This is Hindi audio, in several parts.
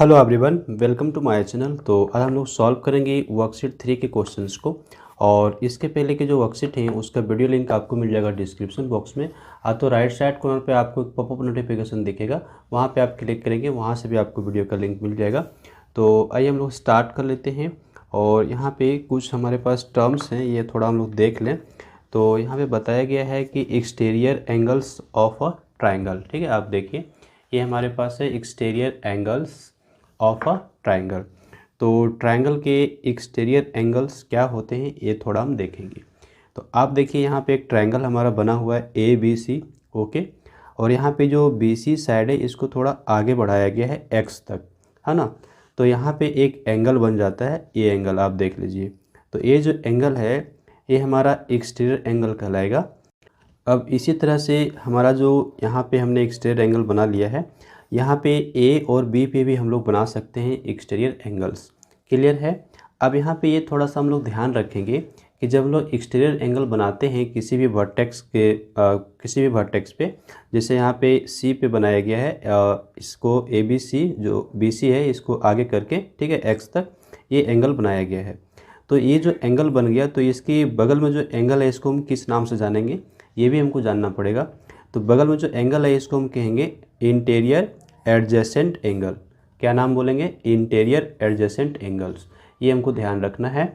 Hello everyone, welcome to my channel. तो आज हम लोग सॉल्व करेंगे वर्कशीट 3 के क्वेश्चंस को। और इसके पहले के जो वर्कशीट हैं उसका वीडियो लिंक आपको मिल जाएगा डिस्क्रिप्शन बॉक्स में। तो राइट साइड कॉर्नर पे आपको एक पॉपअप नोटिफिकेशन दिखेगा, वहाँ पे आप क्लिक करेंगे, वहाँ से भी आपको वीडियो का लिंक मिल जाएगा। तो आइए हम लोग स्टार्ट कर लेते हैं। और यहाँ पे कुछ हमारे पास टर्म्स हैं, ये थोड़ा हम लोग देख लें। तो यहाँ पे बताया गया है कि exterior angles of a triangle. ठीक है, आप देखिए ये हमारे पास है exterior angles of a triangle. तो ट्राइंगल के एक्सटीरियर एंगल्स क्या होते हैं ये थोड़ा हम देखेंगे। तो आप देखिए यहाँ पे एक ट्राइंगल हमारा बना हुआ है ए बी सी। ओके, और यहाँ पे जो बी सी साइड है इसको थोड़ा आगे बढ़ाया गया है एक्स तक, है ना। तो यहाँ पे एक एंगल बन जाता है, ये एंगल आप देख लीजिए। तो ये जो एंगल है ये हमारा एक्सटीरियर एंगल कहलाएगा। अब इसी तरह से हमारा जो यहाँ पे हमने एक्सटीरियर एंगल बना लिया है, यहाँ पे ए और बी पे भी हम लोग बना सकते हैं एक्सटीरियर एंगल्स। क्लियर है। अब यहाँ पे ये थोड़ा सा हम लोग ध्यान रखेंगे कि जब हम लोग एक्सटीरियर एंगल बनाते हैं किसी भी वर्टेक्स पे, जैसे यहाँ पे सी पे बनाया गया है, इसको ए बी सी जो बी सी है इसको आगे करके, ठीक है, एक्स तक ये एंगल बनाया गया है। तो ये जो एंगल बन गया, तो इसके बगल में जो एंगल है इसको हम किस नाम से जानेंगे, ये भी हमको जानना पड़ेगा। तो बगल में जो एंगल है इसको हम कहेंगे इंटीरियर एडजेसेंट एंगल। क्या नाम बोलेंगे? Interior adjacent angles. ये हमको ध्यान रखना है।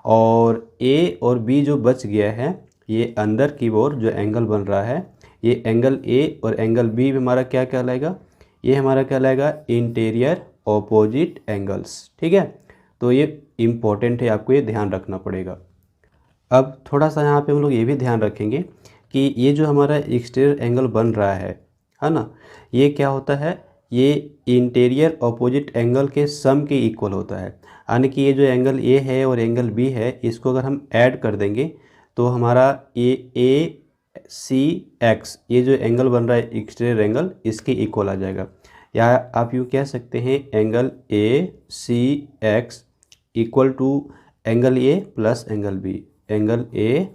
और ए और बी जो बच गया है, ये अंदर की ओर जो एंगल बन रहा है, ये एंगल ए और एंगल बी हमारा क्या कहलाएगा? ये हमारा कहलाएगा इंटीरियर ऑपोजिट एंगल्स। ठीक है, तो ये इम्पोर्टेंट है, आपको ये ध्यान रखना पड़ेगा। अब थोड़ा सा यहाँ पे हम लोग ये भी ध्यान रखेंगे कि ये जो हमारा एक्सटीरियर एंगल बन रहा है ना, ये क्या होता है? ये इंटीरियर ऑपोजिट एंगल के सम के इक्वल होता है। यानी कि ये जो एंगल ए है और एंगल बी है, इसको अगर हम ऐड कर देंगे तो हमारा ए सी एक्स, ये जो एंगल बन रहा है एक्सटीरियर एंगल, इसके इक्वल आ जाएगा। या आप यूँ कह सकते हैं angle A C X equal to angle A plus angle B, angle A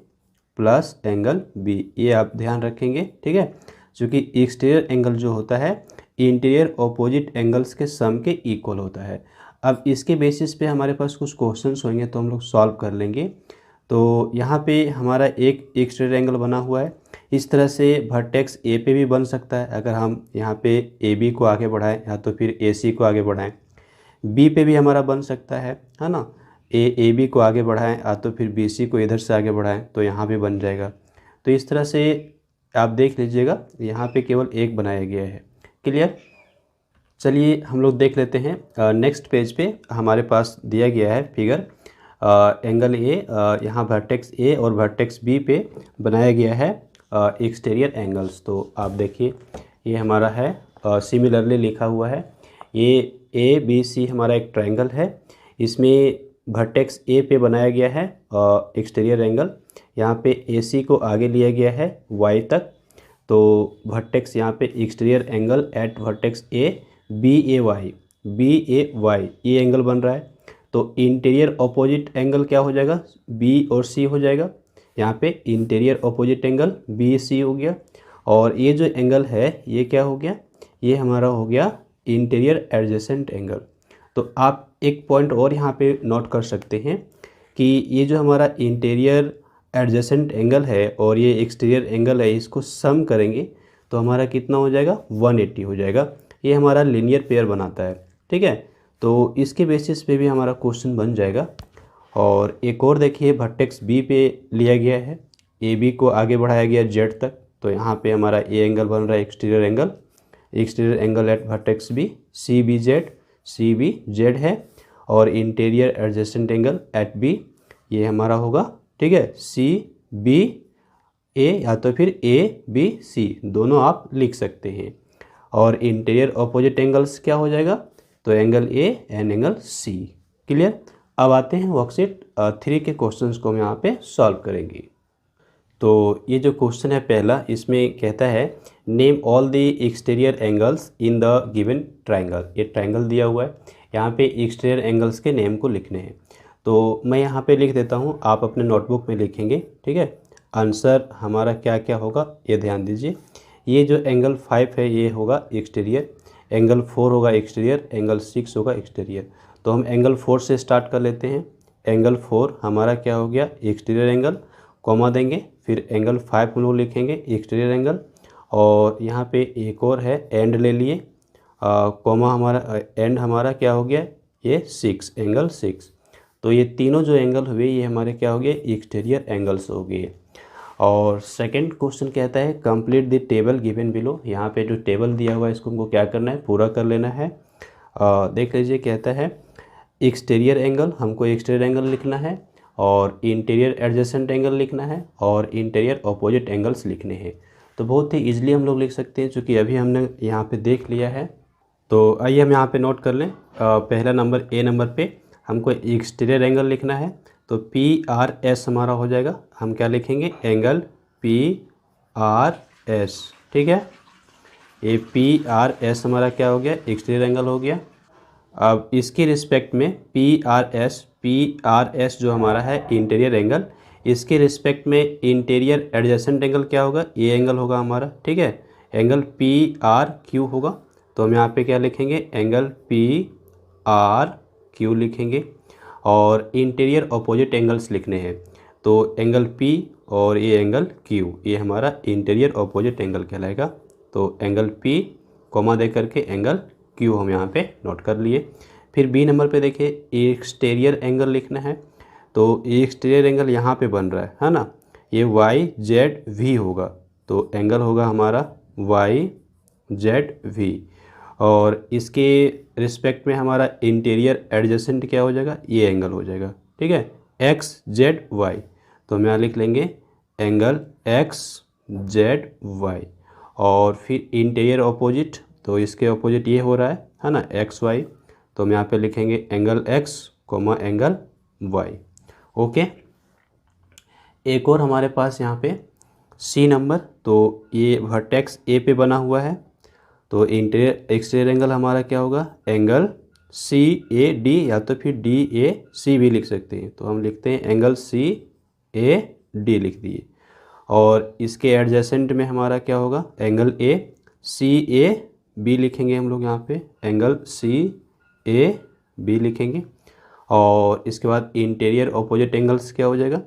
plus angle B. ये आप ध्यान रखेंगे, ठीक है, क्योंकि एक्सटीरियर एंगल जो होता है इंटीरियर ऑपोजिट एंगल्स के सम के इक्वल होता है। अब इसके बेसिस पे हमारे पास कुछ क्वेश्चंस होंगे तो हम लोग सॉल्व कर लेंगे। तो यहाँ पे हमारा एक एक्सटीरियर एंगल बना हुआ है, इस तरह से वर्टेक्स ए पे भी बन सकता है अगर हम यहाँ पे ए बी को आगे बढ़ाएं या तो फिर ए सी को आगे बढ़ाएं। बी पे भी हमारा बन सकता है ना, ए बी को आगे बढ़ाएं या तो फिर बी सी को इधर से आगे बढ़ाएं तो यहाँ भी बन जाएगा। तो इस तरह से आप देख लीजिएगा, यहाँ पे केवल एक बनाया गया है। क्लियर। चलिए हम लोग देख लेते हैं। नेक्स्ट पेज पे हमारे पास दिया गया है फिगर, एंगल ए, यहाँ वर्टेक्स ए और वर्टेक्स बी पे बनाया गया है एक्सटीरियर एंगल्स। तो आप देखिए ये हमारा है, सिमिलरली लिखा हुआ है। ये ए बी सी हमारा एक ट्रायंगल है, इसमें वर्टेक्स ए पे बनाया गया है एक्सटीरियर एंगल। यहाँ पे ए सी को आगे लिया गया है वाई तक, तो वर्टेक्स यहाँ पे exterior angle at vertex A B A Y ये एंगल बन रहा है। तो इंटीरियर ऑपोजिट एंगल क्या हो जाएगा? बी और सी हो जाएगा। यहाँ पे interior opposite angle B C हो गया। और ये जो एंगल है ये क्या हो गया? ये हमारा हो गया इंटीरियर एडजेसेंट एंगल। तो आप एक पॉइंट और यहाँ पे नोट कर सकते हैं कि ये जो हमारा इंटीरियर एडजेसेंट एंगल है और ये एक्सटीरियर एंगल है, इसको सम करेंगे तो हमारा कितना हो जाएगा? 180 हो जाएगा। ये हमारा लीनियर पेयर बनाता है, ठीक है। तो इसके बेसिस पे भी हमारा क्वेश्चन बन जाएगा। और एक और देखिए, वर्टेक्स बी पे लिया गया है, ए बी को आगे बढ़ाया गया जेड तक, तो यहाँ पे हमारा ये एंगल बन रहा है exterior angle at vertex B, C B Z है। और interior adjacent angle at B ये हमारा होगा, ठीक है, सी बी ए या तो फिर ए बी सी, दोनों आप लिख सकते हैं। और इंटीरियर ऑपोजिट एंगल्स क्या हो जाएगा? तो angle A and angle C. Clear. अब आते हैं वर्कशीट 3 के क्वेश्चंस को हम यहाँ पे सॉल्व करेंगे। तो ये जो क्वेश्चन है पहला, इसमें कहता है name all the exterior angles in the given triangle. ये ट्राइंगल दिया हुआ है, यहाँ पे एक्सटीरियर एंगल्स के नेम को लिखने हैं। तो मैं यहाँ पे लिख देता हूँ, आप अपने नोटबुक में लिखेंगे, ठीक है। आंसर हमारा क्या क्या होगा ये ध्यान दीजिए। ये जो एंगल 5 है ये होगा एक्सटीरियर, एंगल 4 होगा एक्सटीरियर, एंगल 6 होगा एक्सटीरियर। तो हम एंगल 4 से स्टार्ट कर लेते हैं। एंगल 4 हमारा क्या हो गया, एक्सटीरियर एंगल, कॉमा देंगे, फिर एंगल 5 हम लोग लिखेंगे एक्सटीरियर एंगल, और यहाँ पे एक और है एंड ले लिए, कॉमा हमारा एंड हमारा क्या हो गया, ये 6, एंगल 6। तो ये तीनों जो एंगल हुए ये हमारे क्या हो गए, एक्सटीरियर एंगल्स हो गए। और सेकंड क्वेश्चन कहता है complete the table given below. यहाँ पे जो टेबल दिया हुआ है इसको हमको क्या करना है, पूरा कर लेना है। देख लीजिए, कहता है एक्सटीरियर एंगल, हमको एक्सटीरियर एंगल लिखना है, और इंटीरियर एडजेसेंट एंगल लिखना है, और इंटीरियर अपोजिट एंगल्स लिखने हैं। तो बहुत ही ईजिली हम लोग लिख सकते हैं, चूँकि अभी हमने यहाँ पे देख लिया है। तो आइए हम यहाँ पे नोट कर लें। पहला नंबर ए नंबर पे हमको एक्सटीरियर एंगल लिखना है, तो पी आर एस हमारा हो जाएगा। हम क्या लिखेंगे, एंगल पी आर एस, ठीक है। ये पी आर एस हमारा क्या हो गया, एक्सटीरियर एंगल हो गया। अब इसके रिस्पेक्ट में पी आर एस जो हमारा है इंटीरियर एंगल, इसके रिस्पेक्ट में इंटीरियर एडजेसेंट एंगल क्या होगा, ये एंगल होगा हमारा, ठीक है। एंगल पी आर क्यू होगा। तो हम यहाँ पे क्या लिखेंगे, एंगल पी आर क्यू लिखेंगे, और इंटीरियर अपोजिट एंगल्स लिखने हैं। तो एंगल पी और ये एंगल क्यू, ये हमारा इंटीरियर अपोजिट एंगल कहलाएगा। तो एंगल पी कॉमा दे करके एंगल क्यू हम यहाँ पे नोट कर लिए। फिर बी नंबर पे देखिए एक्सटीरियर एंगल लिखना है। तो एक्सटीरियर एंगल यहाँ पे बन रहा है ना, ये वाई जेड वी होगा। तो एंगल होगा हमारा वाई जेड वी, और इसके रिस्पेक्ट में हमारा इंटीरियर एडजेसेंट क्या हो जाएगा, ये एंगल हो जाएगा, ठीक है, एक्स जेड वाई। तो हम यहाँ लिख लेंगे एंगल एक्स जेड वाई। और फिर इंटीरियर अपोजिट, तो इसके अपोजिट ये हो रहा है ना, एक्स वाई। तो हम यहाँ पे लिखेंगे angle X comma angle Y. Okay, एक और हमारे पास यहाँ पे सी नंबर, तो ये वर्टेक्स ए पे बना हुआ है। तो इंटीरियर एक्सटीरियर एंगल हमारा क्या होगा, एंगल सी ए डी, या तो फिर डी ए सी भी लिख सकते हैं। तो हम लिखते हैं एंगल सी ए डी लिख दिए। और इसके एडजेसेंट में हमारा क्या होगा, angle A C A B लिखेंगे हम लोग यहाँ पे, एंगल सी ए बी लिखेंगे। और इसके बाद इंटीरियर अपोजिट एंगल्स क्या हो जाएगा,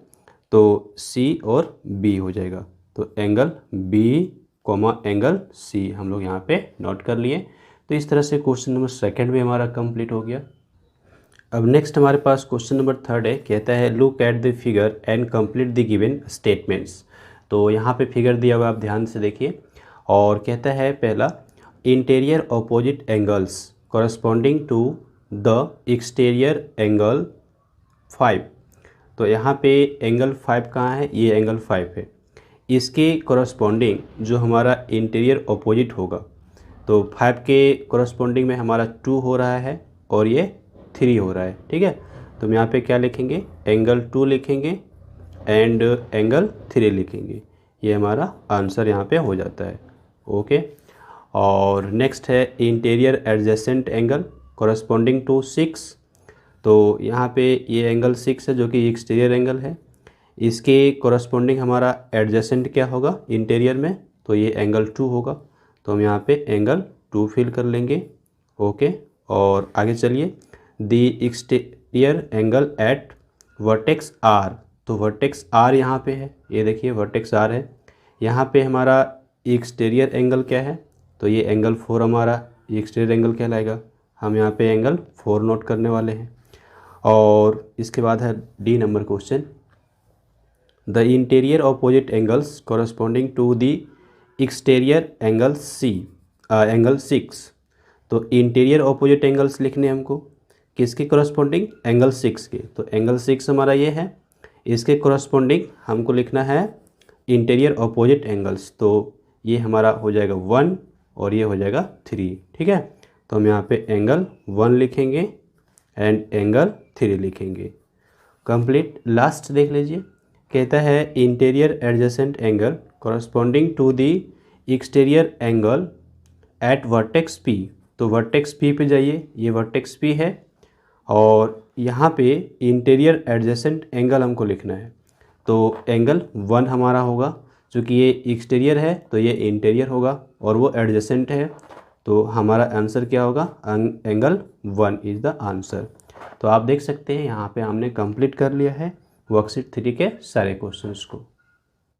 तो सी और बी हो जाएगा। तो angle B comma angle C हम लोग यहाँ पे नोट कर लिए। तो इस तरह से क्वेश्चन नंबर सेकंड भी हमारा कंप्लीट हो गया। अब नेक्स्ट हमारे पास क्वेश्चन नंबर थर्ड है, कहता है look at the figure and complete the given statements. तो यहाँ पे फिगर दिया हुआ आप ध्यान से देखिए, और कहता है पहला interior opposite angles corresponding to the exterior angle 5। तो यहाँ पे एंगल 5 कहाँ है, ये एंगल 5 है। इसके कॉरस्पॉन्डिंग जो हमारा इंटीरियर अपोजिट होगा, तो 5 के कॉरस्पॉन्डिंग में हमारा 2 हो रहा है और ये 3 हो रहा है, ठीक है। तो हम यहाँ पे क्या लिखेंगे, एंगल 2 लिखेंगे एंड एंगल 3 लिखेंगे। ये हमारा आंसर यहाँ पे हो जाता है। ओके, और नेक्स्ट है interior adjacent angle corresponding to 6। तो यहाँ पे ये एंगल 6 है जो कि एक्सटीरियर एंगल है। इसके कॉरस्पॉन्डिंग हमारा एडजेसेंट क्या होगा इंटीरियर में, तो ये एंगल 2 होगा। तो हम यहाँ पे एंगल 2 फिल कर लेंगे। ओके, और आगे चलिए, the exterior angle at vertex R. तो वर्टेक्स आर यहाँ पे है, ये देखिए वर्टेक्स आर है। यहाँ पे हमारा एक्सटीरियर एंगल क्या है, तो ये एंगल 4 हमारा एक्सटीरियर एंगल कहलाएगा। हम यहाँ पे एंगल 4 नोट करने वाले हैं। और इसके बाद है D number question, the interior opposite angles corresponding to the exterior angle C angle 6। तो इंटीरियर अपोजिट एंगल्स लिखने हमको किसके कॉरस्पॉन्डिंग, एंगल 6 के। तो एंगल 6 हमारा ये है, इसके कॉरस्पॉन्डिंग हमको लिखना है इंटीरियर अपोजिट एंगल्स। तो ये हमारा हो जाएगा 1 और ये हो जाएगा 3, ठीक है। तो हम यहाँ पे एंगल 1 लिखेंगे एंड एंगल 3 लिखेंगे। कंप्लीट। लास्ट देख लीजिए, कहता है interior adjacent angle corresponding to the exterior angle at vertex P. तो वर्टेक्स पी पे जाइए, ये वर्टेक्स पी है और यहाँ पे इंटीरियर एडजेसेंट एंगल हमको लिखना है। तो एंगल 1 हमारा होगा, चूँकि ये एक्सटीरियर है तो ये इंटीरियर होगा और वो एडजेसेंट है, तो हमारा आंसर क्या होगा, एंगल 1 इज़ द आंसर। तो आप देख सकते हैं यहाँ पे हमने कंप्लीट कर लिया है वर्कशीट 3 के सारे क्वेश्चंस को।